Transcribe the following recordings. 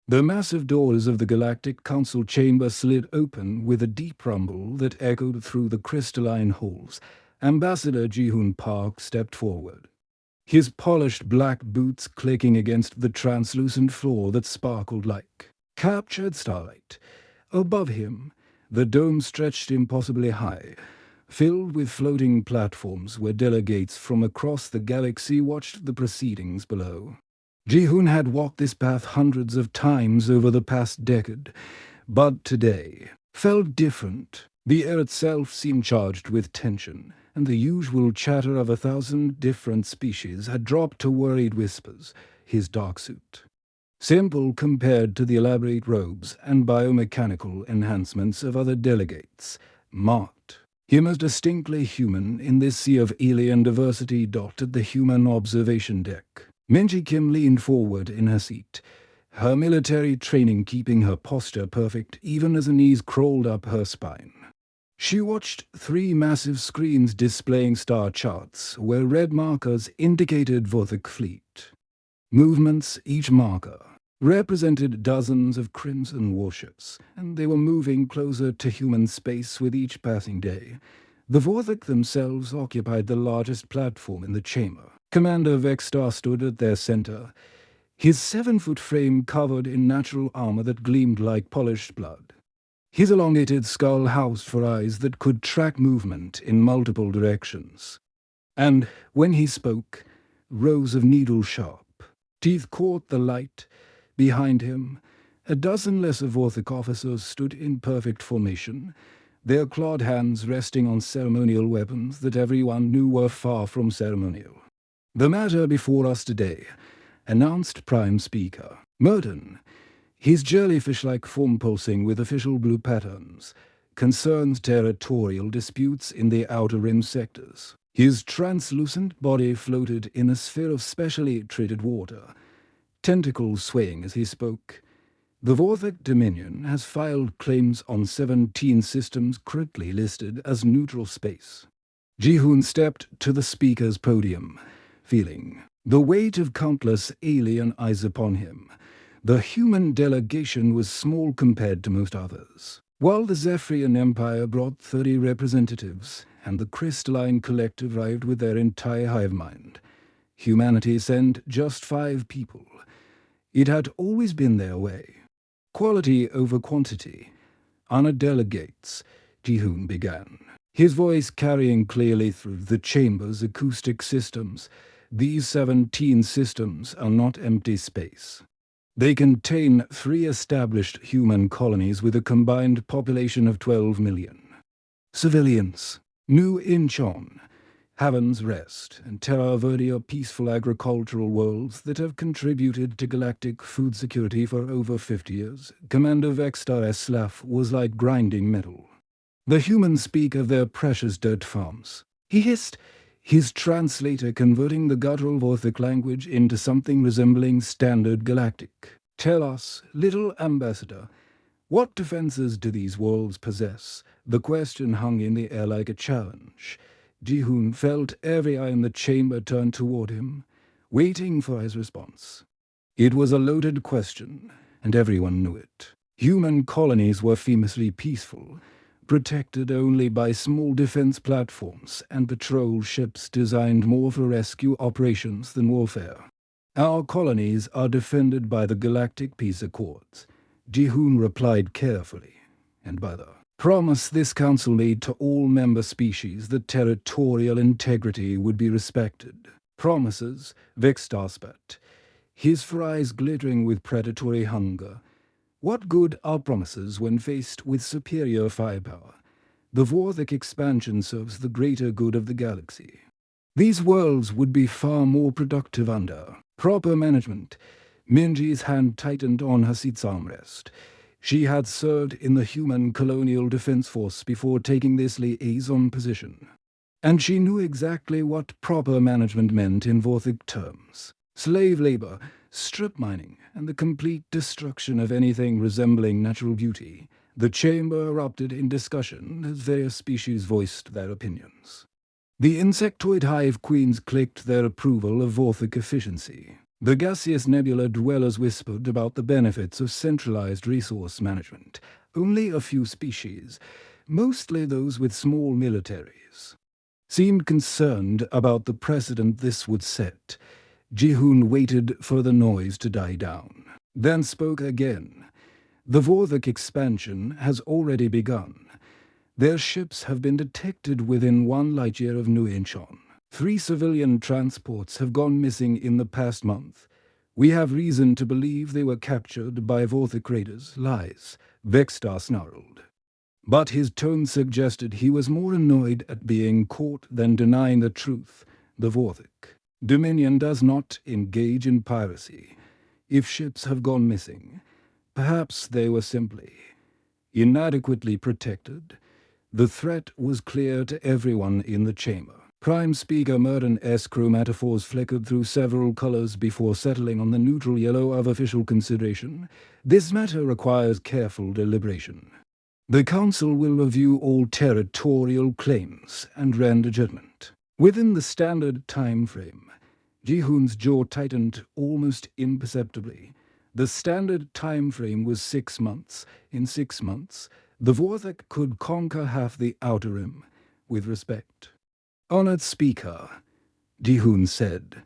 The massive doors of the Galactic Council chamber slid open with a deep rumble that echoed through the crystalline halls. Ambassador Ji-hoon Park stepped forward, his polished black boots clicking against the translucent floor that sparkled like captured starlight. Above him, the dome stretched impossibly high, filled with floating platforms where delegates from across the galaxy watched the proceedings below. Ji-hoon had walked this path hundreds of times over the past decade, but today felt different. The air itself seemed charged with tension, and the usual chatter of 1,000 different species had dropped to worried whispers. His dark suit, simple compared to the elaborate robes and biomechanical enhancements of other delegates, marked him as distinctly human in this sea of alien diversity dotted the human observation deck. Minji Kim leaned forward in her seat, her military training keeping her posture perfect even as her knees crawled up her spine. She watched 3 massive screens displaying star charts where red markers indicated Vorthok fleet movements. Each marker represented dozens of crimson warships, and they were moving closer to human space with each passing day. The Vorthok themselves occupied the largest platform in the chamber. Commander Vexstar stood at their center, his 7-foot frame covered in natural armor that gleamed like polished blood. His elongated skull housed for eyes that could track movement in multiple directions. And when he spoke, rows of needle-sharp teeth caught the light. Behind him, a dozen lesser Vorthok officers stood in perfect formation, their clawed hands resting on ceremonial weapons that everyone knew were far from ceremonial. "The matter before us today," announced Prime Speaker Merton, his jellyfish-like form pulsing with official blue patterns, concerns territorial disputes in the Outer Rim sectors. His translucent body floated in a sphere of specially treated water, tentacles swaying as he spoke. The Vorthok Dominion has filed claims on 17 systems currently listed as neutral space. Ji-hoon stepped to the speaker's podium, feeling the weight of countless alien eyes upon him. The human delegation was small compared to most others. While the Zephyrian Empire brought 30 representatives, and the Crystalline Collective arrived with their entire hive mind, humanity sent just 5 people. It had always been their way. Quality over quantity. Honored delegates, Ji-hoon began, his voice carrying clearly through the chamber's acoustic systems. These 17 systems are not empty space. They contain 3 established human colonies with a combined population of 12 million. Civilians, New Incheon, Heaven's Rest, and Terra Verde are peaceful agricultural worlds that have contributed to galactic food security for over 50 years. Commander Vexstar Eslaf was like grinding metal. The humans speak of their precious dirt farms. He hissed, his translator converting the guttural Vorthok language into something resembling standard galactic. "Tell us, little ambassador, what defenses do these worlds possess?" The question hung in the air like a challenge. Ji-hoon felt every eye in the chamber turned toward him, waiting for his response. It was a loaded question, and everyone knew it. Human colonies were famously peaceful, protected only by small defense platforms and patrol ships designed more for rescue operations than warfare. "Our colonies are defended by the Galactic Peace Accords," Ji-hoon replied carefully, "and by the promise this council made to all member species that territorial integrity would be respected." "Promises," Vexstar spat, his eyes glittering with predatory hunger. What good are promises when faced with superior firepower? The Vorthok expansion serves the greater good of the galaxy. These worlds would be far more productive under proper management. Minji's hand tightened on her seat's armrest. She had served in the human colonial defense force before taking this liaison position, and she knew exactly what proper management meant in Vorthok terms. Slave labor, strip mining, and the complete destruction of anything resembling natural beauty. The chamber erupted in discussion as various species voiced their opinions. The insectoid hive queens clicked their approval of Vorthok efficiency. The gaseous nebula dwellers whispered about the benefits of centralized resource management. Only a few species, mostly those with small militaries, seemed concerned about the precedent this would set. Jihoon waited for the noise to die down, then spoke again. The Vorthok expansion has already begun. Their ships have been detected within 1 light-year of Nuinchon. 3 civilian transports have gone missing in the past month. We have reason to believe they were captured by Vorthok raiders. Lies, Vexstar snarled. But his tone suggested he was more annoyed at being caught than denying the truth. The Vorthok Dominion does not engage in piracy. If ships have gone missing, perhaps they were simply inadequately protected. The threat was clear to everyone in the chamber. Prime Speaker Merton S. chromatophores flickered through several colors before settling on the neutral yellow of official consideration. This matter requires careful deliberation. The Council will review all territorial claims and render judgment within the standard time frame. Jihoon's jaw tightened almost imperceptibly. The standard time frame was 6 months. In 6 months, the Vorthok could conquer half the Outer Rim. With respect, Honored Speaker, Jihoon said,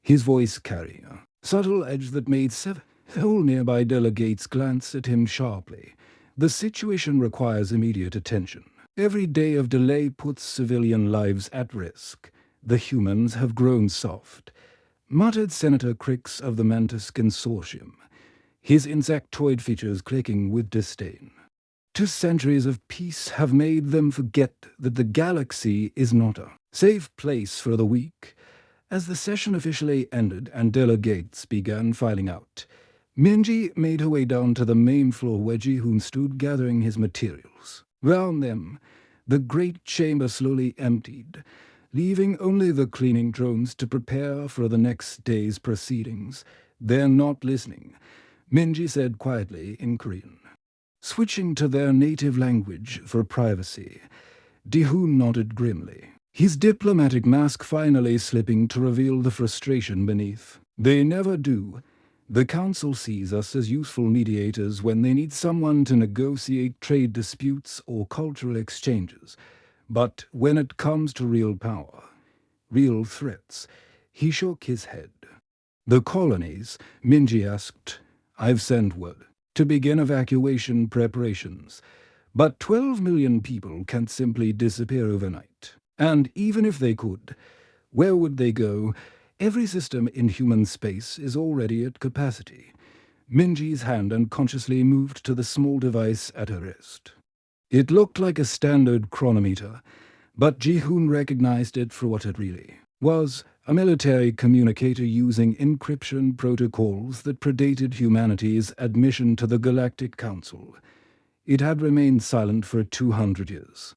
his voice carrying a subtle edge that made several nearby delegates glance at him sharply. The situation requires immediate attention. Every day of delay puts civilian lives at risk. The humans have grown soft, muttered Senator Crix of the Mantis Consortium, his insectoid features clicking with disdain. 2 centuries of peace have made them forget that the galaxy is not a safe place for the weak. As the session officially ended and delegates began filing out, Minji made her way down to the main floor where Jihoon stood gathering his materials. Round them, the great chamber slowly emptied, leaving only the cleaning drones to prepare for the next day's proceedings. They're not listening, Minji said quietly in Korean. Switching to their native language for privacy, Jihoon nodded grimly, his diplomatic mask finally slipping to reveal the frustration beneath. They never do. The Council sees us as useful mediators when they need someone to negotiate trade disputes or cultural exchanges. But when it comes to real power, real threats, he shook his head. The colonies, Minji asked, I've sent word to begin evacuation preparations. But 12 million people can't simply disappear overnight. And even if they could, where would they go? Every system in human space is already at capacity. Minji's hand unconsciously moved to the small device at her wrist. It looked like a standard chronometer, but Jihoon recognized it for what it really was, a military communicator using encryption protocols that predated humanity's admission to the Galactic Council. It had remained silent for 200 years.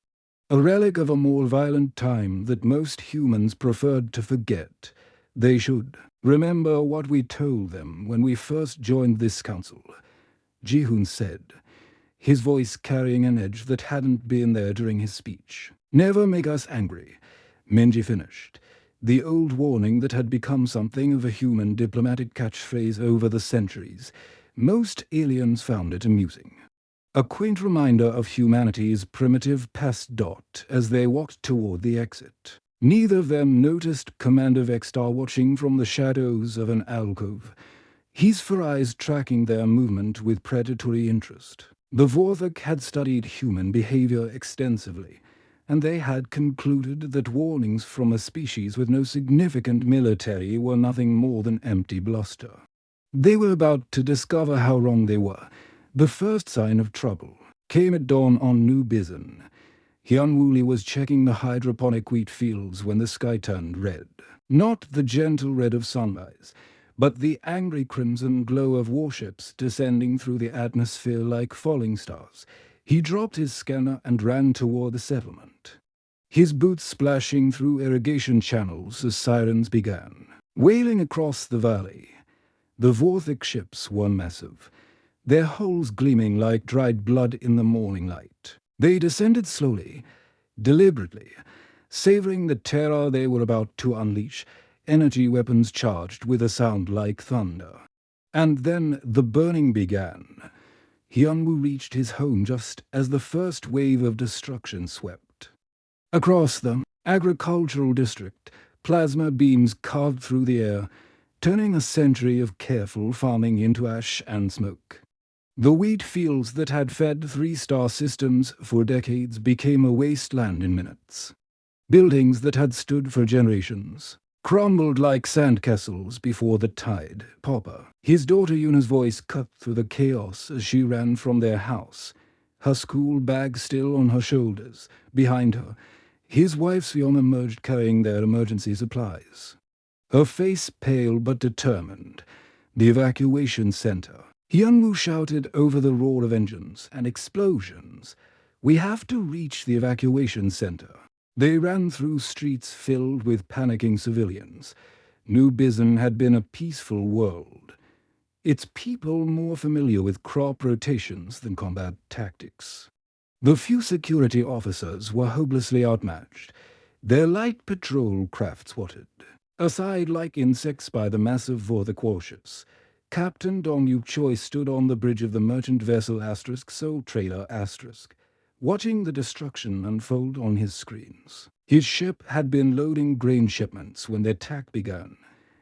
A relic of a more violent time that most humans preferred to forget. They should remember what we told them when we first joined this council, Jihoon said, his voice carrying an edge that hadn't been there during his speech. Never make us angry, Minji finished, the old warning that had become something of a human diplomatic catchphrase over the centuries. Most aliens found it amusing. A quaint reminder of humanity's primitive past dot as they walked toward the exit. Neither of them noticed Commander Vexstar watching from the shadows of an alcove, his fur eyes tracking their movement with predatory interest. The Vorthok had studied human behavior extensively, and they had concluded that warnings from a species with no significant military were nothing more than empty bluster. They were about to discover how wrong they were. The first sign of trouble came at dawn on New Bizon. Hyun Woolley was checking the hydroponic wheat fields when the sky turned red. Not the gentle red of sunrise, but the angry crimson glow of warships descending through the atmosphere like falling stars. He dropped his scanner and ran toward the settlement, his boots splashing through irrigation channels as sirens began. Wailing across the valley, the Vorthok ships were massive, their hulls gleaming like dried blood in the morning light. They descended slowly, deliberately, savoring the terror they were about to unleash. energy weapons charged with a sound like thunder. And then the burning began. Hyunwoo reached his home just as the first wave of destruction swept. Across the agricultural district, plasma beams carved through the air, turning a century of careful farming into ash and smoke. The wheat fields that had fed 3-star systems for decades became a wasteland in minutes. Buildings that had stood for generations crumbled like sandcastles before the tide. Papa, his daughter Yuna's voice cut through the chaos as she ran from their house, her school bag still on her shoulders. Behind her, his wife Sweon emerged carrying their emergency supplies. Her face pale but determined. The evacuation center. Hyunwoo shouted over the roar of engines and explosions. "We have to reach the evacuation center." They ran through streets filled with panicking civilians. New Bizen had been a peaceful world, its people more familiar with crop rotations than combat tactics. The few security officers were hopelessly outmatched. Their light patrol craft swatted aside like insects by the massive Vorthok warships. Captain Dong-Yuk Choi stood on the bridge of the merchant vessel Soul Trader watching the destruction unfold on his screens. His ship had been loading grain shipments when the attack began,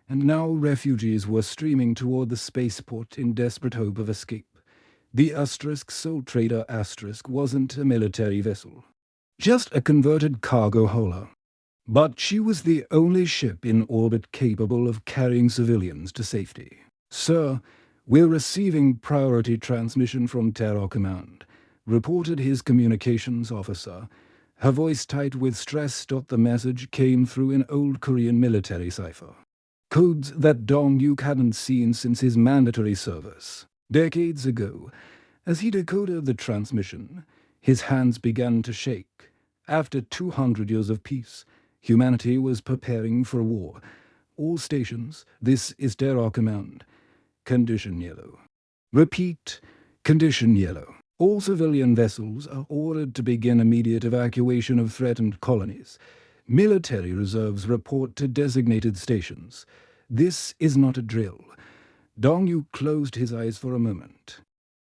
and now refugees were streaming toward the spaceport in desperate hope of escape. The Soul Trader wasn't a military vessel, just a converted cargo hauler. But she was the only ship in orbit capable of carrying civilians to safety. "Sir, we're receiving priority transmission from Terror Command," reported his communications officer, her voice tight with stress. The message came through in old Korean military cipher, codes that Dong-Yuk hadn't seen since his mandatory service. Decades ago, as he decoded the transmission, his hands began to shake. After 200 years of peace, humanity was preparing for war. "All stations, this is Terror Command. Condition yellow." Repeat, condition yellow. "All civilian vessels are ordered to begin immediate evacuation of threatened colonies. Military reserves report to designated stations. This is not a drill." Dong-Yuk closed his eyes for a moment,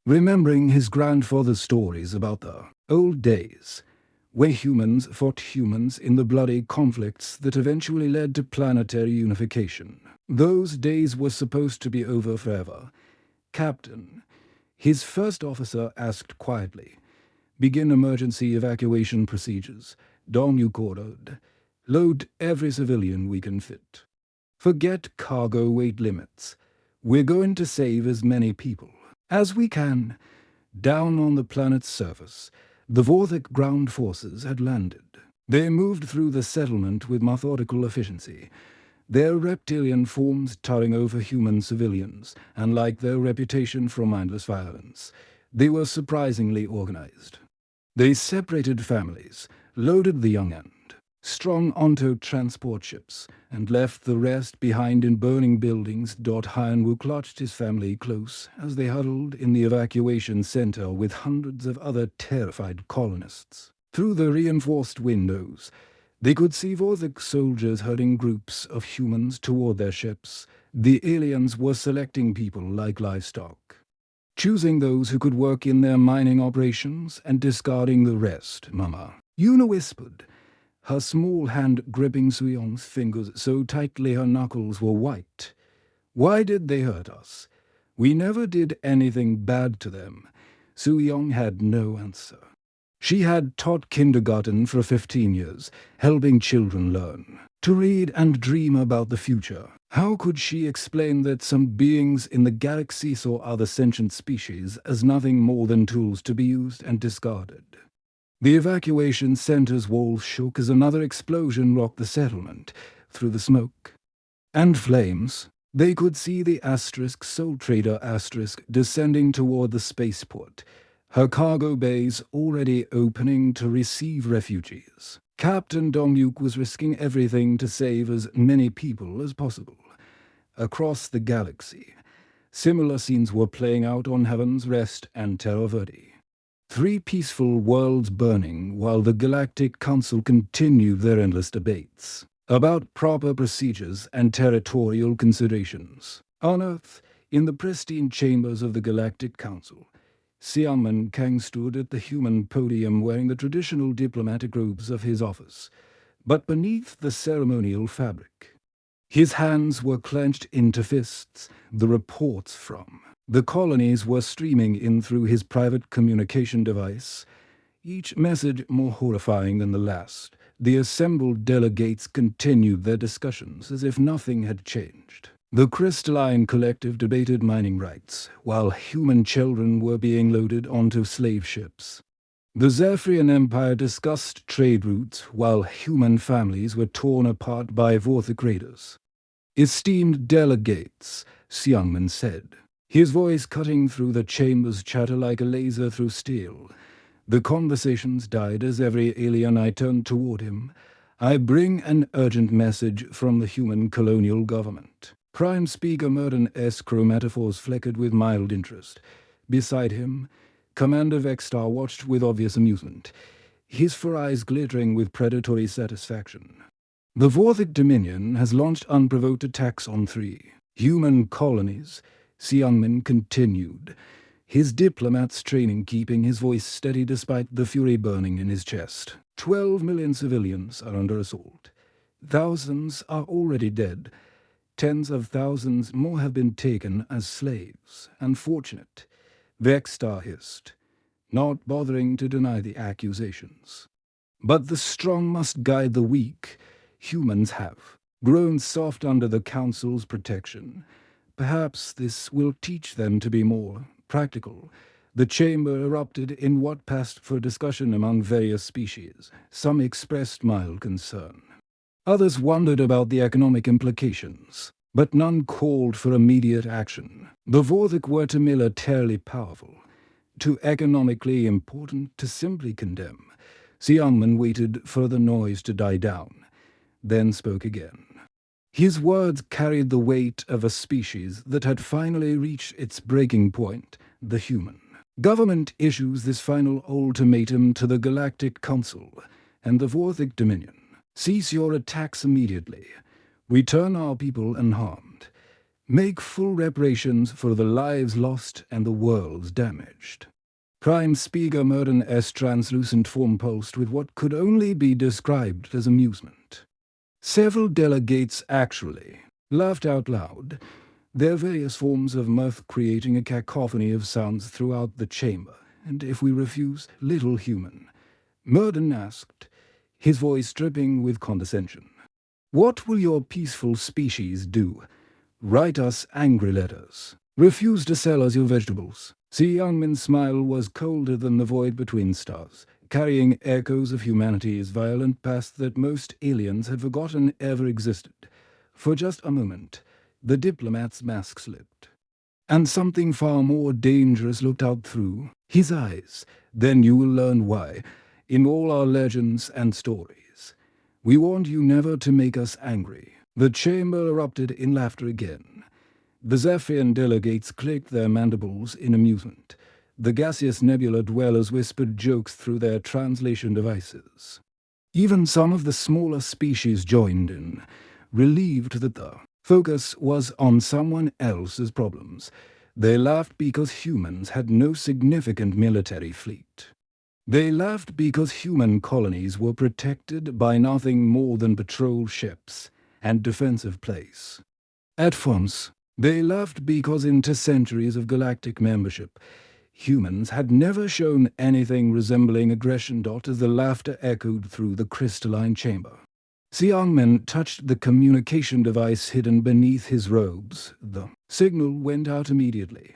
remembering his grandfather's stories about the old days, where humans fought humans in the bloody conflicts that eventually led to planetary unification. Those days were supposed to be over forever. "Captain," his first officer asked quietly, "begin emergency evacuation procedures." Dong-Yuk ordered, "Load every civilian we can fit. Forget cargo weight limits. We're going to save as many people as we can." Down on the planet's surface, the Vorthok ground forces had landed. They moved through the settlement with methodical efficiency, their reptilian forms towering over human civilians, and like their reputation for mindless violence, they were surprisingly organized. They separated families, loaded the young and strong onto transport ships, and left the rest behind in burning buildings. Hyunwoo clutched his family close as they huddled in the evacuation center with hundreds of other terrified colonists. Through the reinforced windows, they could see Vorthok soldiers herding groups of humans toward their ships. The aliens were selecting people like livestock, choosing those who could work in their mining operations and discarding the rest. "Mama," Yuna whispered, her small hand gripping Suyong's fingers so tightly her knuckles were white. "Why did they hurt us? We never did anything bad to them." Suyong had no answer. She had taught kindergarten for 15 years, helping children learn to read and dream about the future. How could she explain that some beings in the galaxy saw other sentient species as nothing more than tools to be used and discarded? The evacuation center's walls shook as another explosion rocked the settlement. Through the smoke and flames, they could see the Soul Trader descending toward the spaceport, her cargo bays already opening to receive refugees. Captain Dong-Yuk was risking everything to save as many people as possible. Across the galaxy, similar scenes were playing out on Heaven's Rest and Terra Verde. 3 peaceful worlds burning while the Galactic Council continued their endless debates. about proper procedures and territorial considerations. On Earth, in the pristine chambers of the Galactic Council, Xiangmen Kang stood at the human podium wearing the traditional diplomatic robes of his office, but beneath the ceremonial fabric. His hands were clenched into fists. The reports from the colonies were streaming in through his private communication device, each message more horrifying than the last. The assembled delegates continued their discussions as if nothing had changed. The crystalline collective debated mining rights, while human children were being loaded onto slave ships. The Zephyrian Empire discussed trade routes, while human families were torn apart by Vorthic raiders. "Esteemed delegates," Xiangmen said, his voice cutting through the chamber's chatter like a laser through steel. The conversations died as every alien eye turned toward him. "I bring an urgent message from the human colonial government." Prime Speaker Merton S. chromatophores flickered with mild interest. Beside him, Commander Vexstar watched with obvious amusement, his fur eyes glittering with predatory satisfaction. "The Vorthic Dominion has launched unprovoked attacks on 3 human colonies," Xiangmen continued, his diplomat's training keeping his voice steady despite the fury burning in his chest. 12 million civilians are under assault. Thousands are already dead. Tens of thousands more have been taken as slaves. Unfortunate, Vexstar hissed, not bothering to deny the accusations. "But the strong must guide the weak. Humans have grown soft under the Council's protection. Perhaps this will teach them to be more practical." The chamber erupted in what passed for discussion among various species. Some expressed mild concern. Others wondered about the economic implications, but none called for immediate action. The Vorthic were too militarily powerful, too economically important to simply condemn. Xiangmen waited for the noise to die down, then spoke again. His words carried the weight of a species that had finally reached its breaking point, the human. "Government issues this final ultimatum to the Galactic Council and the Vorthic Dominion. Cease your attacks immediately. Return our people unharmed. Make full reparations for the lives lost and the worlds damaged." Prime Speaker Merton S. translucent form pulsed with what could only be described as amusement. Several delegates actually laughed out loud, their various forms of mirth creating a cacophony of sounds throughout the chamber. "And if we refuse, little human?" Merton asked, his voice dripping with condescension. "What will your peaceful species do? Write us angry letters? Refuse to sell us your vegetables?" Xiangmen's smile was colder than the void between stars, carrying echoes of humanity's violent past that most aliens had forgotten ever existed. For just a moment, the diplomat's mask slipped, and something far more dangerous looked out through his eyes. "Then you will learn why, in all our legends and stories, we warned you never to make us angry." The chamber erupted in laughter again. The Zephyrian delegates clicked their mandibles in amusement. The gaseous nebula dwellers whispered jokes through their translation devices. Even some of the smaller species joined in, relieved that the focus was on someone else's problems. They laughed because humans had no significant military fleet. They laughed because human colonies were protected by nothing more than patrol ships and defensive plays. At once, they laughed because in 2 centuries of galactic membership, humans had never shown anything resembling aggression. As the laughter echoed through the crystalline chamber, Xiangmen touched the communication device hidden beneath his robes. The signal went out immediately,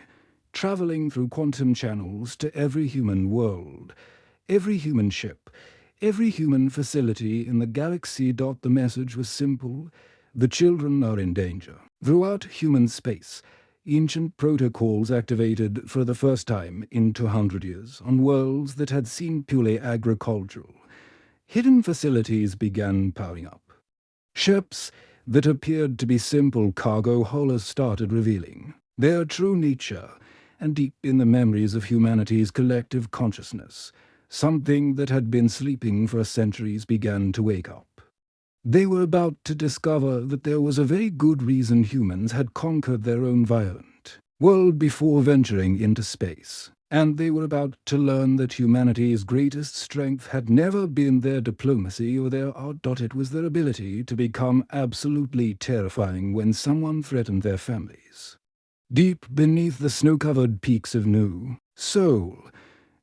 traveling through quantum channels to every human world, every human ship, every human facility in the galaxy. The message was simple: the children are in danger. Throughout human space, ancient protocols activated for the first time in 200 years on worlds that had seemed purely agricultural. Hidden facilities began powering up. Ships that appeared to be simple cargo haulers started revealing their true nature, and deep in the memories of humanity's collective consciousness, something that had been sleeping for centuries began to wake up. They were about to discover that there was a very good reason humans had conquered their own violent world before venturing into space. And they were about to learn that humanity's greatest strength had never been their diplomacy or their art. It was their ability to become absolutely terrifying when someone threatened their families. Deep beneath the snow-covered peaks of New Seoul,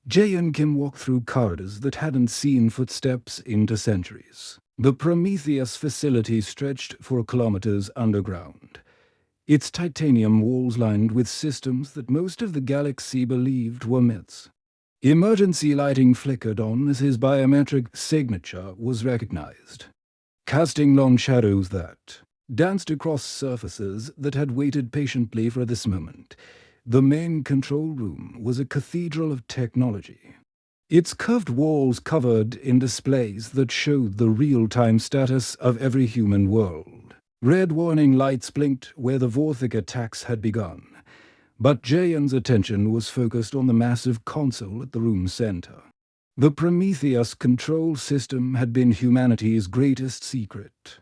Jay and Kim walked through corridors that hadn't seen footsteps into centuries. The Prometheus facility stretched for kilometers underground, its titanium walls lined with systems that most of the galaxy believed were myths. Emergency lighting flickered on as his biometric signature was recognized, casting long shadows that danced across surfaces that had waited patiently for this moment. The main control room was a cathedral of technology, its curved walls covered in displays that showed the real-time status of every human world. Red warning lights blinked where the Vorthik attacks had begun, but Jayan's attention was focused on the massive console at the room's center. The Prometheus control system had been humanity's greatest secret.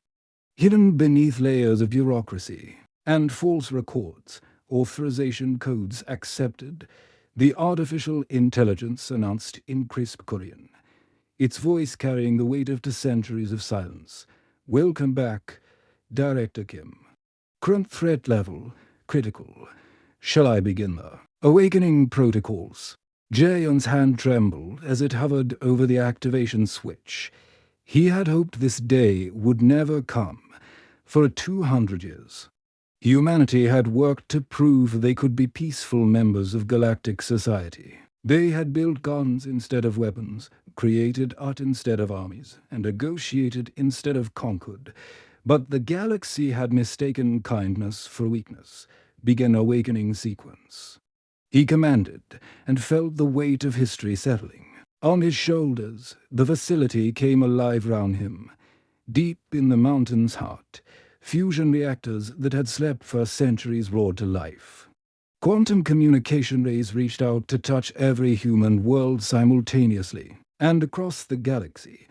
Hidden beneath layers of bureaucracy and false records, authorization codes accepted, the artificial intelligence announced in crisp Korean, its voice carrying the weight of 2 centuries of silence. "Welcome back, Director Kim. Current threat level, critical. Shall I begin the awakening protocols?" Jaehyun's hand trembled as it hovered over the activation switch. He had hoped this day would never come. For 200 years, humanity had worked to prove they could be peaceful members of galactic society. They had built guns instead of weapons, created art instead of armies, and negotiated instead of conquered. But the galaxy had mistaken kindness for weakness. Begin awakening sequence. He commanded, and felt the weight of history settling on his shoulders. The facility came alive round him. Deep in the mountain's heart, fusion reactors that had slept for centuries roared to life. Quantum communication rays reached out to touch every human world simultaneously, and across the galaxy,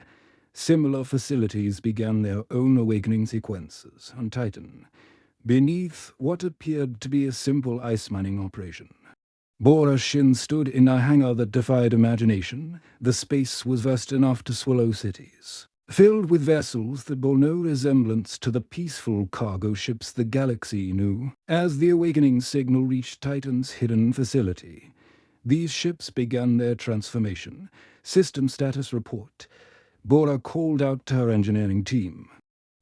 similar facilities began their own awakening sequences on Titan, beneath what appeared to be a simple ice mining operation. Bora Shin stood in a hangar that defied imagination. The space was vast enough to swallow cities, filled with vessels that bore no resemblance to the peaceful cargo ships the galaxy knew. As the awakening signal reached Titan's hidden facility, these ships began their transformation. System status report. Bora called out to her engineering team,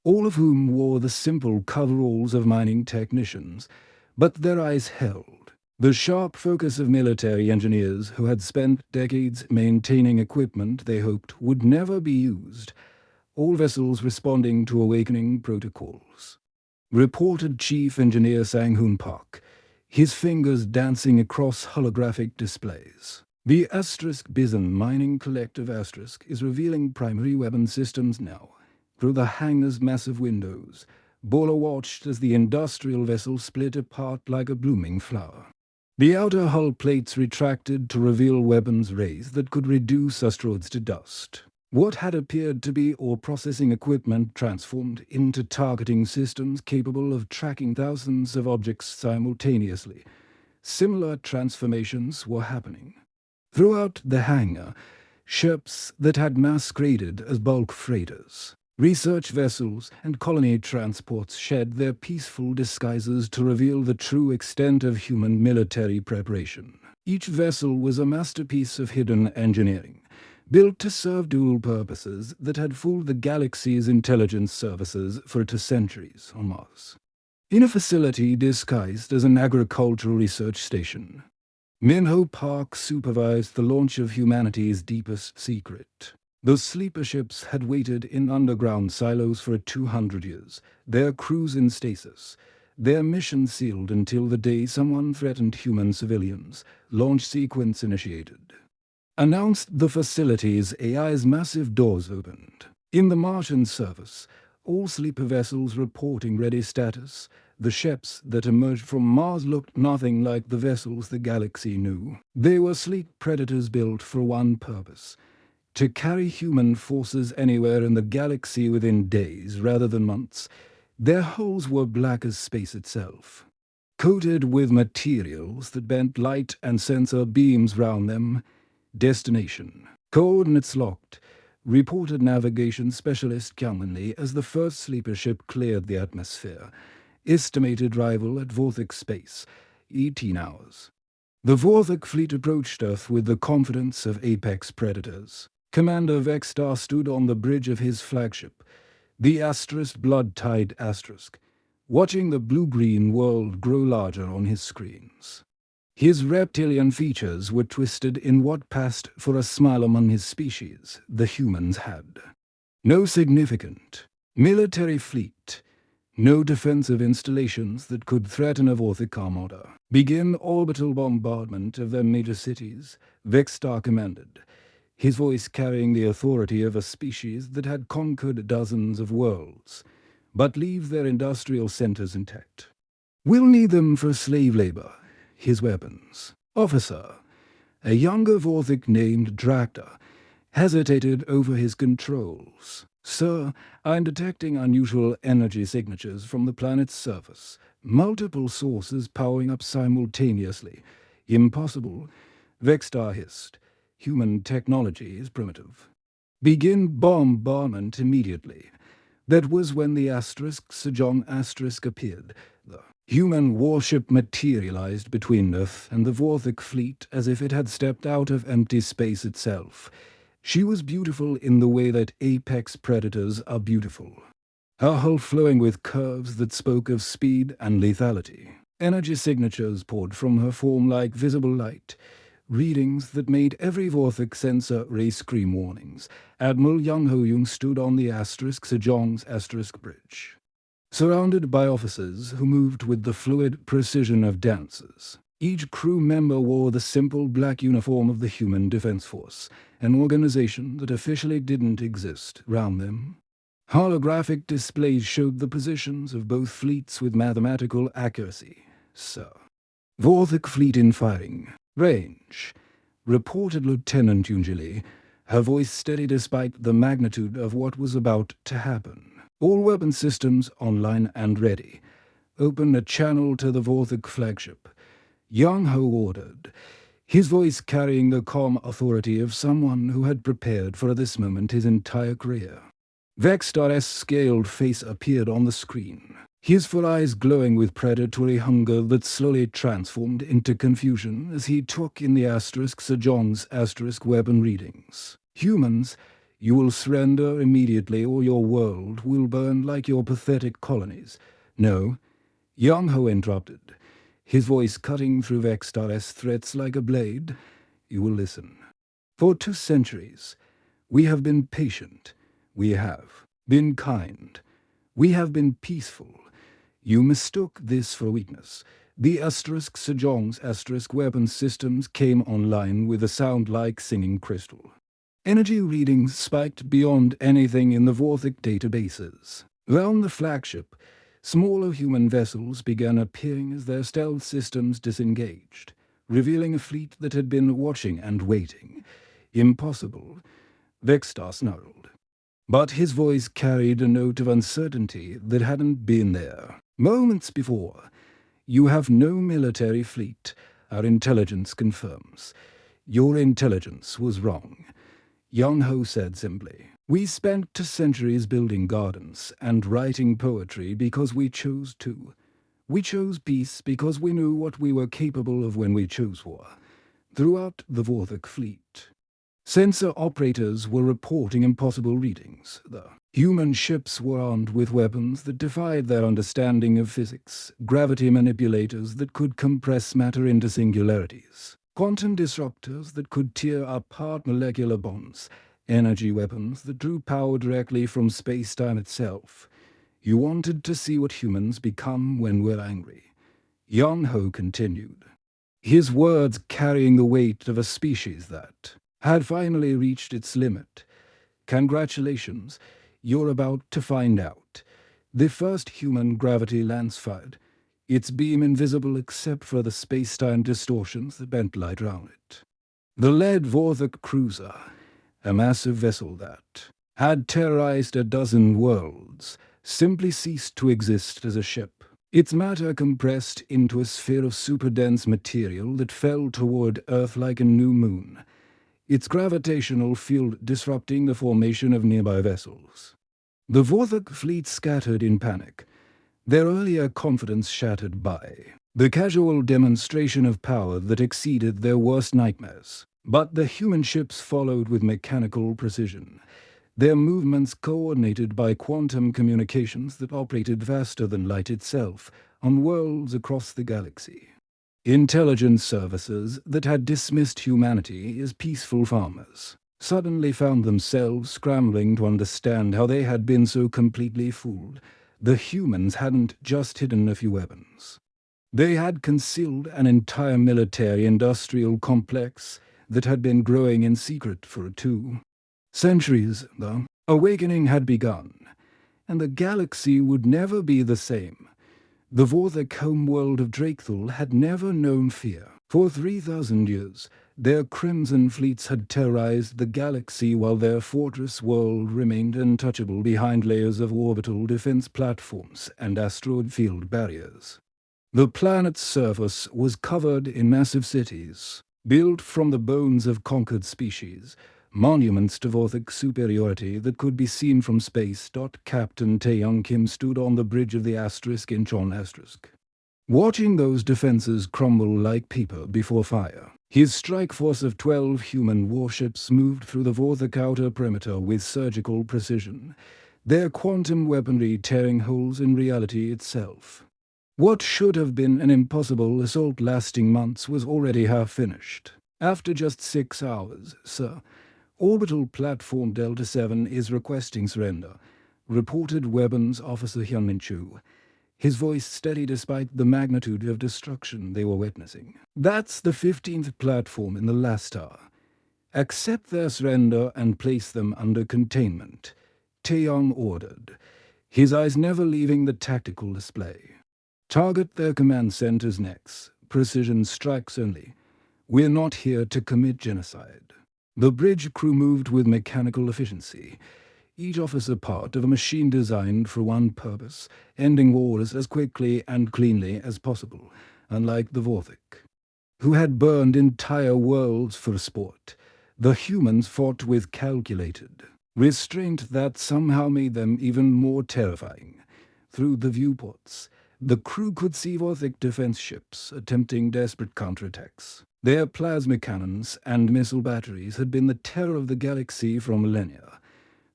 all of whom wore the simple coveralls of mining technicians, but their eyes held the sharp focus of military engineers who had spent decades maintaining equipment they hoped would never be used. All vessels responding to awakening protocols, reported Chief Engineer Sang-Hoon Park, his fingers dancing across holographic displays. The Asterisk Bison Mining Collective Asterisk is revealing primary weapon systems now. Through the hangar's massive windows, Bora watched as the industrial vessel split apart like a blooming flower. The outer hull plates retracted to reveal weapons rays that could reduce asteroids to dust. What had appeared to be ore processing equipment transformed into targeting systems capable of tracking thousands of objects simultaneously. Similar transformations were happening throughout the hangar. Ships that had masqueraded as bulk freighters, research vessels, and colony transports shed their peaceful disguises to reveal the true extent of human military preparation. Each vessel was a masterpiece of hidden engineering, built to serve dual purposes that had fooled the galaxy's intelligence services for 2 centuries on Mars. In a facility disguised as an agricultural research station, Minho Park supervised the launch of humanity's deepest secret. The sleeper ships had waited in underground silos for 200 years, their crews in stasis, their mission sealed until the day someone threatened human civilians. Launch sequence initiated. Announced the facility's AI's massive doors opened. In the Martian service, all sleeper vessels reporting ready status. The ships that emerged from Mars looked nothing like the vessels the galaxy knew. They were sleek predators built for one purpose: to carry human forces anywhere in the galaxy within days rather than months. Their hulls were black as space itself, coated with materials that bent light and sensor beams round them. Destination. Coordinates locked, reported navigation specialist Calmanley as the first sleeper ship cleared the atmosphere. Estimated arrival at Vorthik space, 18 hours. The Vorthik fleet approached Earth with the confidence of apex predators. Commander Vexstar stood on the bridge of his flagship, the blood-tide asterisk, watching the blue-green world grow larger on his screens. His reptilian features were twisted in what passed for a smile among his species. The humans had no significant military fleet, no defensive installations that could threaten a Vorthik armada. Begin orbital bombardment of their major cities, Vexstar commanded, his voice carrying the authority of a species that had conquered dozens of worlds, but leave their industrial centers intact. We'll need them for slave labor. His weapons. Officer, a younger Vorthik named Drakta, hesitated over his controls. Sir, I'm detecting unusual energy signatures from the planet's surface. Multiple sources powering up simultaneously. Impossible. Vexstar hissed. Human technology is primitive. Begin bombardment immediately. That was when the Sejong appeared. The human warship materialized between Earth and the Vorthik fleet as if it had stepped out of empty space itself. She was beautiful in the way that apex predators are beautiful. Her hull flowing with curves that spoke of speed and lethality. Energy signatures poured from her form like visible light. Readings that made every Vorthik sensor raise scream warnings. Admiral Young Ho-Yung stood on the Sejong's bridge, surrounded by officers who moved with the fluid precision of dancers. Each crew member wore the simple black uniform of the Human Defense Force, an organization that officially didn't exist round them. Holographic displays showed the positions of both fleets with mathematical accuracy. Sir. Vorthik fleet in firing range, reported Lieutenant Yunjili, her voice steady despite the magnitude of what was about to happen. All weapon systems online and ready. Open a channel to the Vorthik flagship. Young Ho ordered, his voice carrying the calm authority of someone who had prepared for this moment his entire career. Vexstar's scaled face appeared on the screen, his full eyes glowing with predatory hunger that slowly transformed into confusion as he took in the Sejong's weapon readings. Humans, you will surrender immediately or your world will burn like your pathetic colonies. No, Young Ho interrupted, his voice cutting through Vexstar's threats like a blade. You will listen. For 2 centuries, we have been patient. We have been kind. We have been peaceful. You mistook this for weakness. The Sejong's weapon systems came online with a sound like singing crystal. Energy readings spiked beyond anything in the Vorthik databases. Round the flagship, smaller human vessels began appearing as their stealth systems disengaged, revealing a fleet that had been watching and waiting. Impossible. Vexstar snarled. But his voice carried a note of uncertainty that hadn't been there moments before. You have no military fleet, our intelligence confirms. Your intelligence was wrong. Young Ho said simply. We spent 2 centuries building gardens and writing poetry because we chose to. We chose peace because we knew what we were capable of when we chose war. Throughout the Vorthik fleet, sensor operators were reporting impossible readings. The human ships were armed with weapons that defied their understanding of physics, gravity manipulators that could compress matter into singularities, quantum disruptors that could tear apart molecular bonds, energy weapons that drew power directly from space-time itself. You wanted to see what humans become when we're angry. Young Ho continued, his words carrying the weight of a species that had finally reached its limit. Congratulations, you're about to find out. The first human gravity lance fired, its beam invisible except for the space-time distortions that bent light round it. The lead Vorthik cruiser, a massive vessel that had terrorized a dozen worlds, simply ceased to exist as a ship. Its matter compressed into a sphere of super-dense material that fell toward Earth like a new moon, its gravitational field disrupting the formation of nearby vessels. The Vorthok fleet scattered in panic, their earlier confidence shattered by the casual demonstration of power that exceeded their worst nightmares. But the human ships followed with mechanical precision, their movements coordinated by quantum communications that operated faster than light itself on worlds across the galaxy. Intelligence services that had dismissed humanity as peaceful farmers suddenly found themselves scrambling to understand how they had been so completely fooled. The humans hadn't just hidden a few weapons. They had concealed an entire military-industrial complex that had been growing in secret for 2 centuries. The awakening had begun, and the galaxy would never be the same. The Vorthok homeworld of Drakethul had never known fear. For 3,000 years, their crimson fleets had terrorized the galaxy while their fortress world remained untouchable behind layers of orbital defense platforms and asteroid field barriers. The planet's surface was covered in massive cities, built from the bones of conquered species, monuments to Vorthok superiority that could be seen from space. Captain Taeyong Kim stood on the bridge of the asterisk inch on asterisk, watching those defenses crumble like paper before fire. His strike force of 12 human warships moved through the Vorthok outer perimeter with surgical precision, their quantum weaponry tearing holes in reality itself. What should have been an impossible assault lasting months was already half finished. After just 6 hours, Sir, Orbital Platform Delta 7 is requesting surrender, reported Weapons Officer Hyun Min Chu, his voice steady despite the magnitude of destruction they were witnessing. That's the 15th platform in the last star. Accept their surrender and place them under containment, Taeyong ordered, his eyes never leaving the tactical display. Target their command centers next. Precision strikes only. We're not here to commit genocide. The bridge crew moved with mechanical efficiency, each officer part of a machine designed for one purpose, ending wars as quickly and cleanly as possible, unlike the Vorthok, who had burned entire worlds for sport. The humans fought with calculated restraint that somehow made them even more terrifying. Through the viewports, the crew could see Vorthok defense ships attempting desperate counterattacks. Their plasma cannons and missile batteries had been the terror of the galaxy for millennia,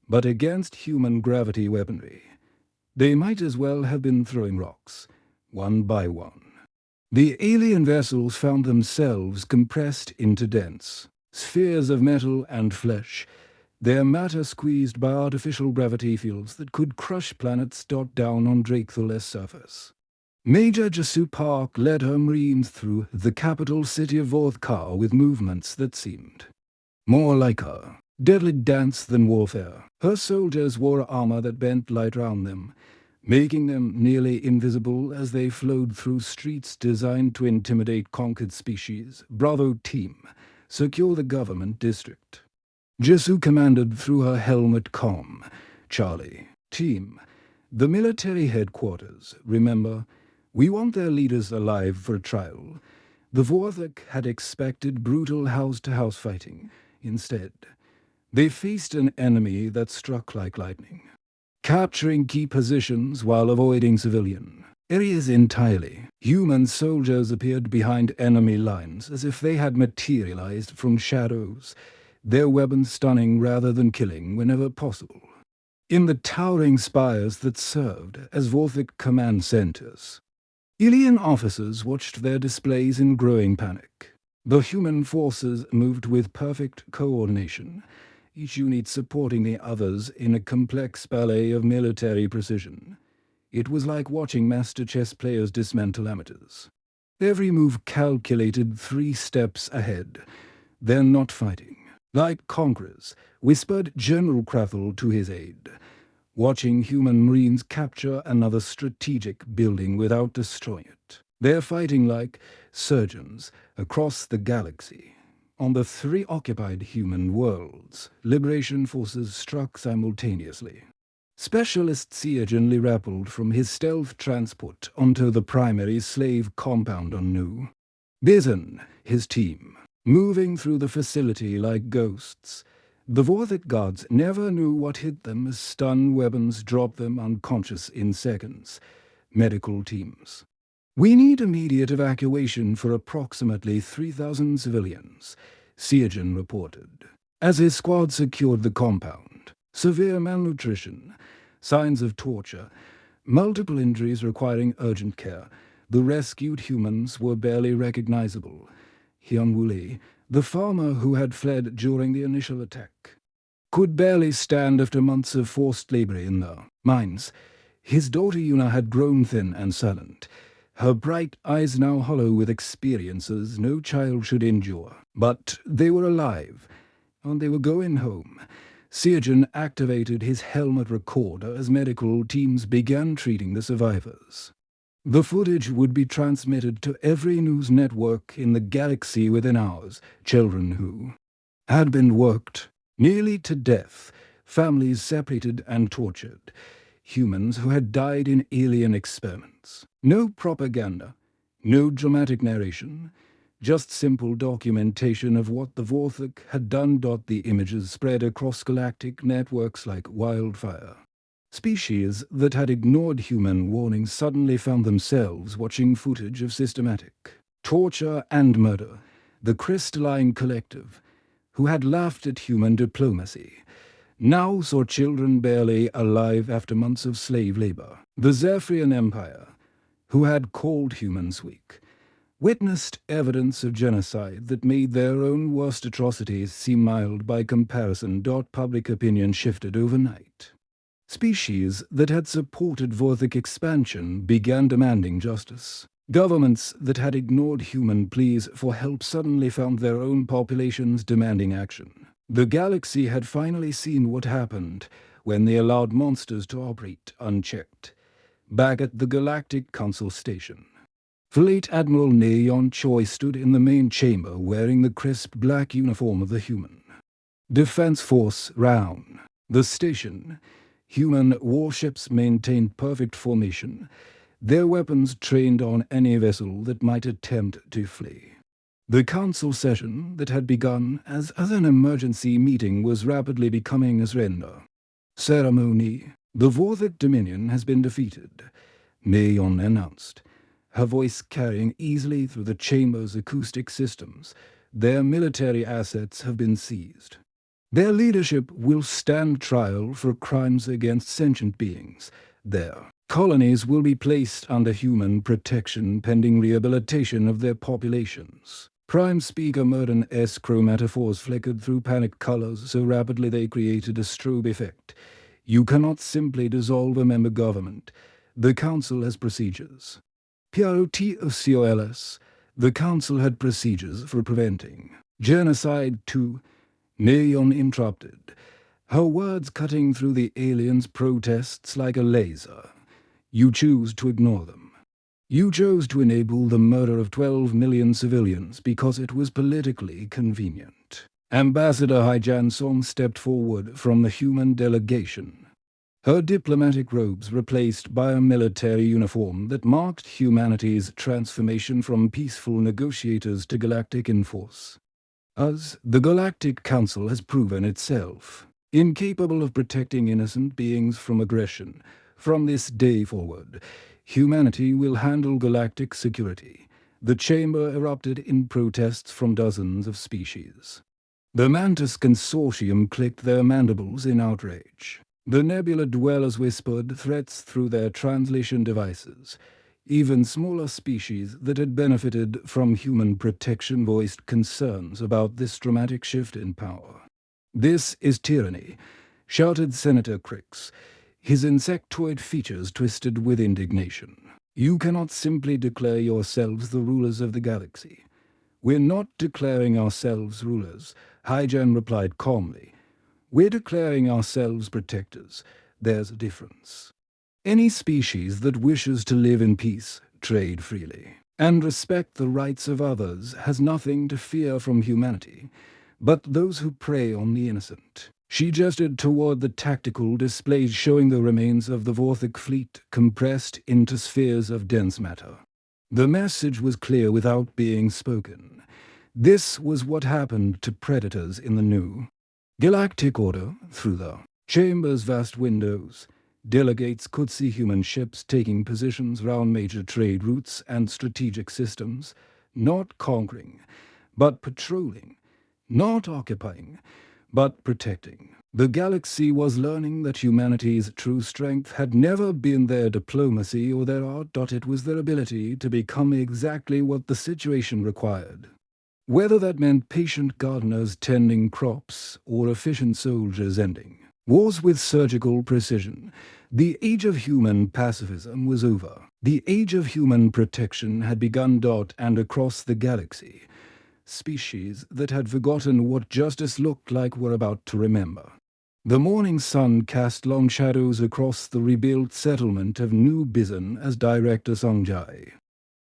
but against human gravity weaponry, they might as well have been throwing rocks, one by one. The alien vessels found themselves compressed into dense spheres of metal and flesh, their matter squeezed by artificial gravity fields that could crush planets. Down on Drakethul's surface, Major Jasu Park led her Marines through the capital city of Vorthkar with movements that seemed more like a deadly dance than warfare. Her soldiers wore armor that bent light round them, making them nearly invisible as they flowed through streets designed to intimidate conquered species. Bravo Team, secure the government district. Jasu commanded through her helmet comm. Charlie, Team, the military headquarters. Remember, we want their leaders alive for a trial. The Vorthok had expected brutal house-to-house fighting. Instead, they faced an enemy that struck like lightning, capturing key positions while avoiding civilian areas entirely. Human soldiers appeared behind enemy lines as if they had materialized from shadows, their weapons stunning rather than killing whenever possible. In the towering spires that served as Vorthok command centers, alien officers watched their displays in growing panic. The human forces moved with perfect coordination, each unit supporting the others in a complex ballet of military precision. It was like watching master chess players dismantle amateurs. Every move calculated 3 steps ahead. They're not fighting. Like conquerors, whispered General Crathel to his aide, watching human Marines capture another strategic building without destroying it. They're fighting like surgeons across the galaxy, On the 3 occupied human worlds, Liberation forces struck simultaneously. Specialist Siogen rappelled from his stealth transport onto the primary slave compound on Nu. Bizon, his team, moving through the facility like ghosts. The Vorthic gods never knew what hit them as stun weapons dropped them unconscious in seconds. Medical teams. We need immediate evacuation for approximately 3,000 civilians, Siogen reported. As his squad secured the compound, severe malnutrition, signs of torture, multiple injuries requiring urgent care, the rescued humans were barely recognizable. Hyun Woo-lee, the farmer who had fled during the initial attack, could barely stand after months of forced labor in the mines. His daughter Yuna had grown thin and silent, her bright eyes now hollow with experiences no child should endure. But they were alive, and they were going home. Siogen activated his helmet recorder as medical teams began treating the survivors. The footage would be transmitted to every news network in the galaxy within hours. Children who had been worked nearly to death, families separated and tortured, humans who had died in alien experiments. No propaganda, no dramatic narration, just simple documentation of what the Vorthic had done. The images spread across galactic networks like wildfire. Species that had ignored human warnings suddenly found themselves watching footage of systematic torture and murder. The crystalline collective, who had laughed at human diplomacy, now saw children barely alive after months of slave labor. The Zephyrian Empire, who had called humans weak, witnessed evidence of genocide that made their own worst atrocities seem mild by comparison. Public opinion shifted overnight. Species that had supported Vorthic expansion began demanding justice. Governments that had ignored human pleas for help suddenly found their own populations demanding action. The galaxy had finally seen what happened when they allowed monsters to operate unchecked. Back at the Galactic Council station, Fleet Admiral Naeon Choi stood in the main chamber wearing the crisp black uniform of the human Defense Force Round. The station, human warships maintained perfect formation, their weapons trained on any vessel that might attempt to flee. The council session that had begun as an emergency meeting was rapidly becoming a surrender ceremony. The Vorthic Dominion has been defeated, Naeon announced, her voice carrying easily through the chamber's acoustic systems. Their military assets have been seized. Their leadership will stand trial for crimes against sentient beings. Their colonies will be placed under human protection pending rehabilitation of their populations. Prime Speaker Murden S. chromatophores flickered through panic colors so rapidly they created a strobe effect. You cannot simply dissolve a member government. The Council has procedures. PROTOCOLS. The Council had procedures for preventing genocide too. Naeon interrupted, her words cutting through the aliens' protests like a laser. You choose to ignore them. You chose to enable the murder of 12 million civilians because it was politically convenient. Ambassador Hai Jansong stepped forward from the human delegation, her diplomatic robes replaced by a military uniform that marked humanity's transformation from peaceful negotiators to galactic enforce. As the Galactic Council has proven itself incapable of protecting innocent beings from aggression, from this day forward, humanity will handle galactic security. The chamber erupted in protests from dozens of species. The Mantis Consortium clicked their mandibles in outrage. The Nebula Dwellers whispered threats through their translation devices. Even smaller species that had benefited from human protection voiced concerns about this dramatic shift in power. "This is tyranny," shouted Senator Crix, his insectoid features twisted with indignation. "You cannot simply declare yourselves the rulers of the galaxy." "We're not declaring ourselves rulers," Haijan replied calmly. "We're declaring ourselves protectors. There's a difference. Any species that wishes to live in peace, trade freely. and respect the rights of others has nothing to fear from humanity, but those who prey on the innocent. She gestured toward the tactical displays showing the remains of the Vorthic fleet compressed into spheres of dense matter. The message was clear without being spoken. This was what happened to predators in the new galactic order. Through the chamber's vast windows, delegates could see human ships taking positions around major trade routes and strategic systems, not conquering, but patrolling, not occupying, but protecting. The galaxy was learning that humanity's true strength had never been their diplomacy or their art. It was their ability to become exactly what the situation required. Whether that meant patient gardeners tending crops or efficient soldiers ending wars with surgical precision, the age of human pacifism was over. The age of human protection had begun. And across the galaxy, species that had forgotten what justice looked like were about to remember. The morning sun cast long shadows across the rebuilt settlement of New Bizon as Director Songjai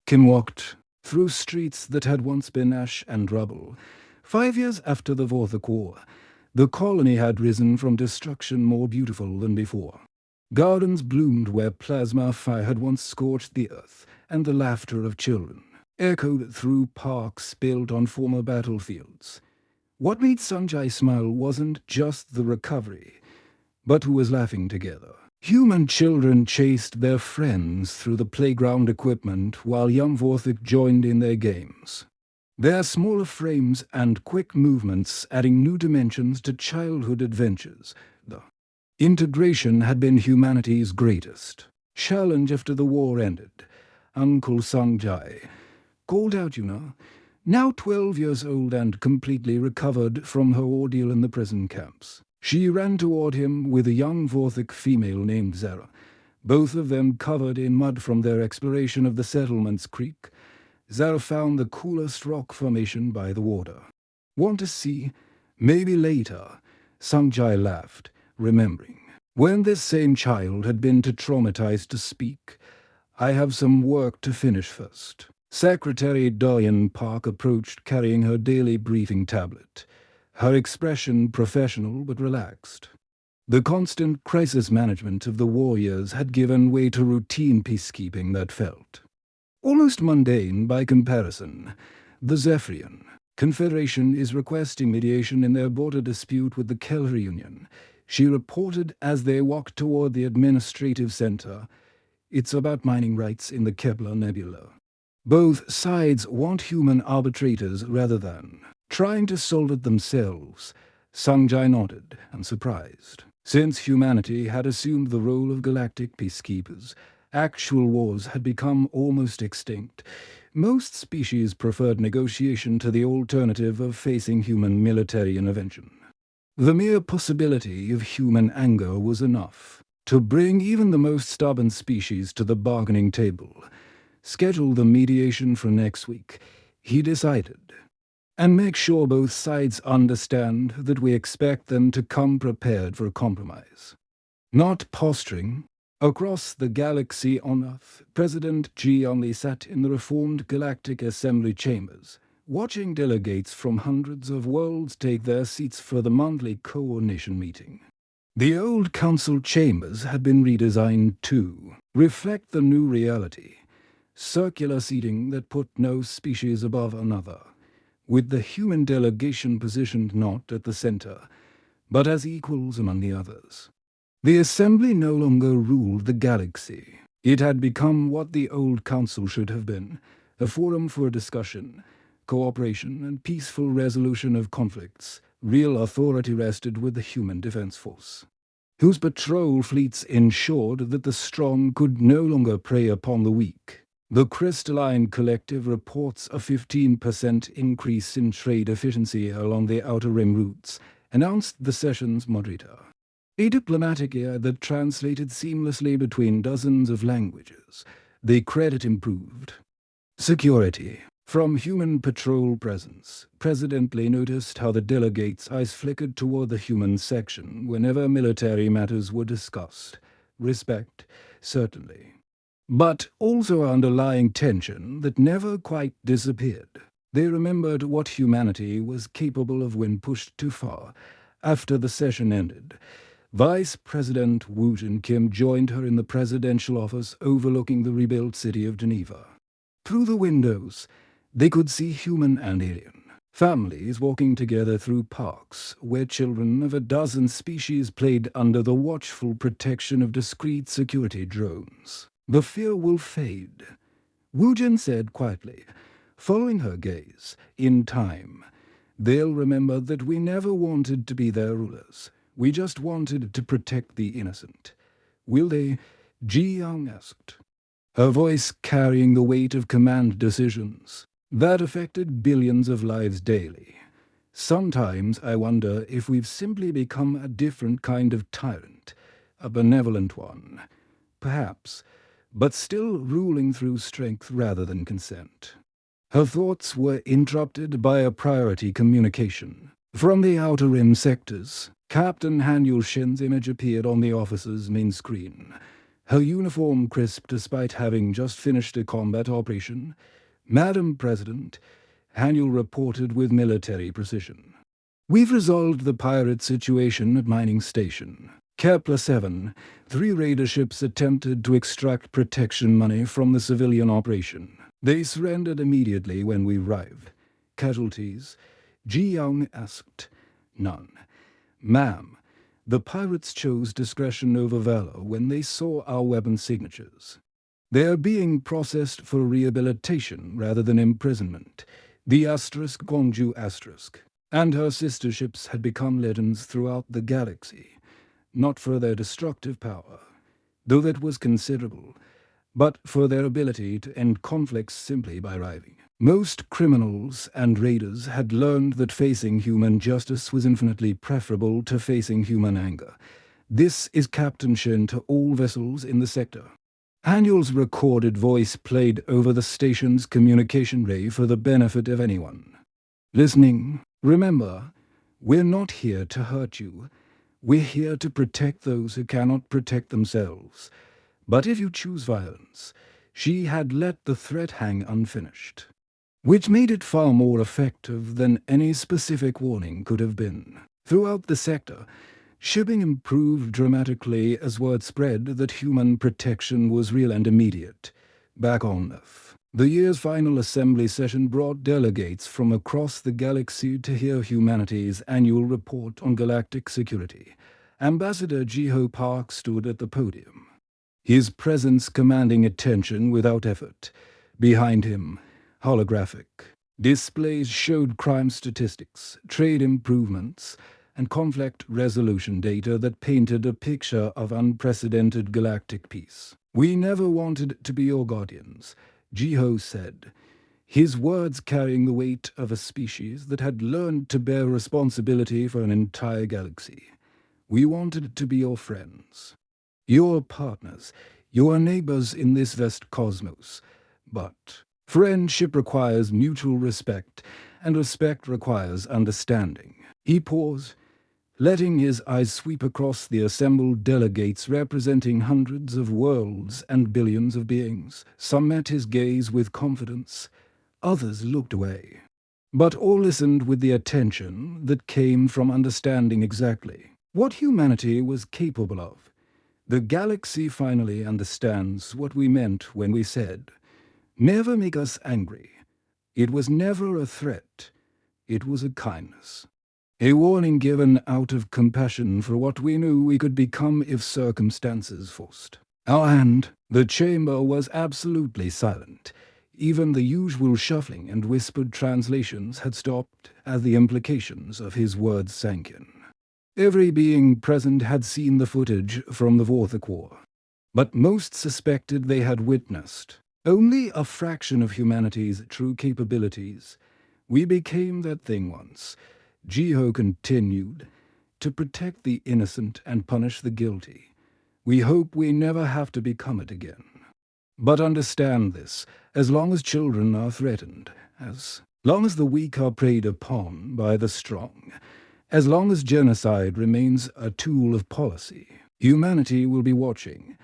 Kim walked through streets that had once been ash and rubble. 5 years after the Vorthic War, the colony had risen from destruction more beautiful than before. Gardens bloomed where plasma fire had once scorched the earth, and the laughter of children echoed through parks built on former battlefields. What made Sanjay smile wasn't just the recovery, but who was laughing together. Human children chased their friends through the playground equipment while young Vorthic joined in their games. Their smaller frames and quick movements adding new dimensions to childhood adventures. The integration had been humanity's greatest challenge after the war ended. Uncle Sanjay called out Yuna, now 12 years old and completely recovered from her ordeal in the prison camps. She ran toward him with a young Vorthic female named Zara, both of them covered in mud from their exploration of the settlement's creek. Zara found the coolest rock formation by the water. Want to see? Maybe later. Sanjay laughed, remembering. When this same child had been too traumatized to speak, I have some work to finish first. Secretary Diane Park approached carrying her daily briefing tablet, her expression professional but relaxed. The constant crisis management of the warriors had given way to routine peacekeeping that felt almost mundane by comparison. The Zephyrian Confederation is requesting mediation in their border dispute with the Kellery Union, she reported as they walked toward the administrative center. It's about mining rights in the Kepler Nebula. Both sides want human arbitrators rather than trying to solve it themselves. Sanjay nodded, unsurprised. Since humanity had assumed the role of galactic peacekeepers, actual wars had become almost extinct. Most species preferred negotiation to the alternative of facing human military intervention. The mere possibility of human anger was enough to bring even the most stubborn species to the bargaining table. Schedule the mediation for next week, he decided, and make sure both sides understand that we expect them to come prepared for a compromise. Not posturing. Across the galaxy on Earth, President G only sat in the reformed Galactic Assembly chambers, watching delegates from hundreds of worlds take their seats for the monthly coordination meeting. The old council chambers had been redesigned to reflect the new reality. Circular seating that put no species above another, with the human delegation positioned not at the center, but as equals among the others. The assembly no longer ruled the galaxy. It had become what the old council should have been, a forum for discussion, cooperation, and peaceful resolution of conflicts. Real authority rested with the Human Defense Force, whose patrol fleets ensured that the strong could no longer prey upon the weak. The Crystalline Collective reports a 15% increase in trade efficiency along the Outer Rim routes, announced the session's moderator. A diplomatic ear that translated seamlessly between dozens of languages. The credit improved. Security. From human patrol presence, President Lee noticed how the delegates' eyes flickered toward the human section whenever military matters were discussed. Respect, certainly. but also underlying tension that never quite disappeared. They remembered what humanity was capable of when pushed too far. After the session ended, Vice President Woo Jin-kim joined her in the presidential office overlooking the rebuilt city of Geneva. Through the windows, they could see human and alien families walking together through parks where children of a dozen species played under the watchful protection of discreet security drones. "The fear will fade," Woo Jin said quietly, following her gaze. "In time, they'll remember that we never wanted to be their rulers. We just wanted to protect the innocent." "Will they?" Ji Young asked, her voice carrying the weight of command decisions that affected billions of lives daily. "Sometimes I wonder if we've simply become a different kind of tyrant, a benevolent one, perhaps, but still ruling through strength rather than consent." Her thoughts were interrupted by a priority communication. From the Outer Rim sectors, Captain Han Yul-shin's image appeared on the officer's main screen. Her uniform crisp despite having just finished a combat operation. "Madam President," Han Yul reported with military precision, "we've resolved the pirate situation at Mining Station. Kepler-7, 3 raider ships attempted to extract protection money from the civilian operation. They surrendered immediately when we arrived." "Casualties?" Ji Young asked. "None, ma'am. The pirates chose discretion over valor when they saw our weapon signatures. They are being processed for rehabilitation rather than imprisonment." The Gwangju and her sister ships had become legends throughout the galaxy, not for their destructive power, though that was considerable, but for their ability to end conflicts simply by arriving. Most criminals and raiders had learned that facing human justice was infinitely preferable to facing human anger. "This is Captain Shin to all vessels in the sector." Han Yul's recorded voice played over the station's communication ray for the benefit of anyone listening. "Remember, we're not here to hurt you. We're here to protect those who cannot protect themselves. But if you choose violence," she had let the threat hang unfinished, which made it far more effective than any specific warning could have been. Throughout the sector, shipping improved dramatically as word spread that human protection was real and immediate. Back on Earth, the year's final assembly session brought delegates from across the galaxy to hear humanity's annual report on galactic security. Ambassador Jiho Park stood at the podium, his presence commanding attention without effort. Behind him, holographic displays showed crime statistics, trade improvements, and conflict resolution data that painted a picture of unprecedented galactic peace. "We never wanted to be your guardians," Jiho said, his words carrying the weight of a species that had learned to bear responsibility for an entire galaxy. "We wanted to be your friends, your partners, your neighbors in this vast cosmos. But friendship requires mutual respect, and respect requires understanding." He paused, letting his eyes sweep across the assembled delegates representing hundreds of worlds and billions of beings. Some met his gaze with confidence, others looked away. But all listened with the attention that came from understanding exactly what humanity was capable of. The galaxy finally understands what we meant when we said, "Never make us angry." It was never a threat, it was a kindness. A warning given out of compassion for what we knew we could become if circumstances forced. And the chamber was absolutely silent. Even the usual shuffling and whispered translations had stopped as the implications of his words sank in. Every being present had seen the footage from the Vorthok War, but most suspected they had witnessed only a fraction of humanity's true capabilities. "We became that thing once," Jiho continued, "to protect the innocent and punish the guilty. We hope we never have to become it again. But understand this, as long as children are threatened, as long as the weak are preyed upon by the strong, as long as genocide remains a tool of policy, humanity will be watching,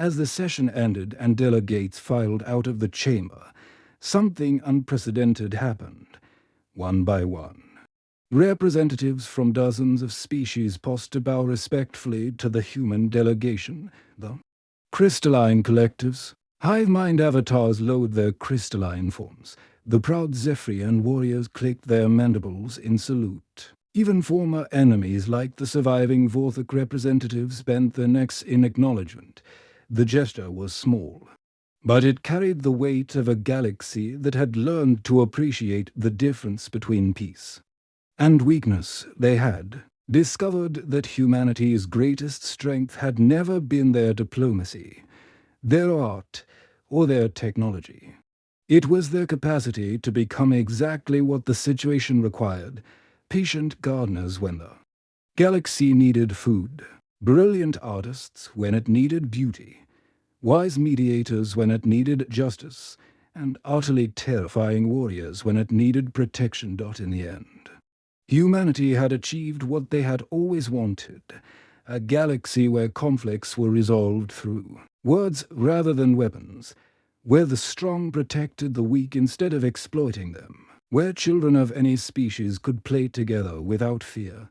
As the session ended and delegates filed out of the chamber, something unprecedented happened. One by one, representatives from dozens of species paused to bow respectfully to the human delegation. The crystalline collectives, hive mind avatars lowered their crystalline forms. The proud Zephyrian warriors clicked their mandibles in salute. Even former enemies like the surviving Vorthok representatives bent their necks in acknowledgement. The gesture was small, but it carried the weight of a galaxy that had learned to appreciate the difference between peace and weakness. They had discovered that humanity's greatest strength had never been their diplomacy, their art, or their technology. It was their capacity to become exactly what the situation required, patient gardeners when the galaxy needed food, brilliant artists when it needed beauty, wise mediators when it needed justice, and utterly terrifying warriors when it needed protection. In the end, humanity had achieved what they had always wanted, a galaxy where conflicts were resolved through words rather than weapons, where the strong protected the weak instead of exploiting them, where children of any species could play together without fear.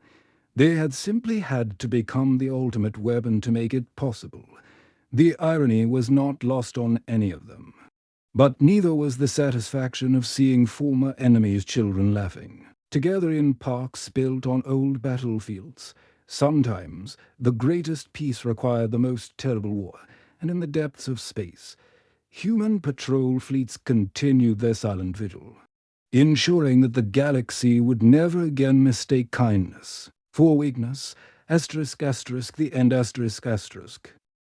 They had simply had to become the ultimate weapon to make it possible. The irony was not lost on any of them. But neither was the satisfaction of seeing former enemies' children laughing together in parks built on old battlefields. Sometimes the greatest peace required the most terrible war, and in the depths of space, human patrol fleets continued their silent vigil, ensuring that the galaxy would never again mistake kindness for weakness. ***, the end ***.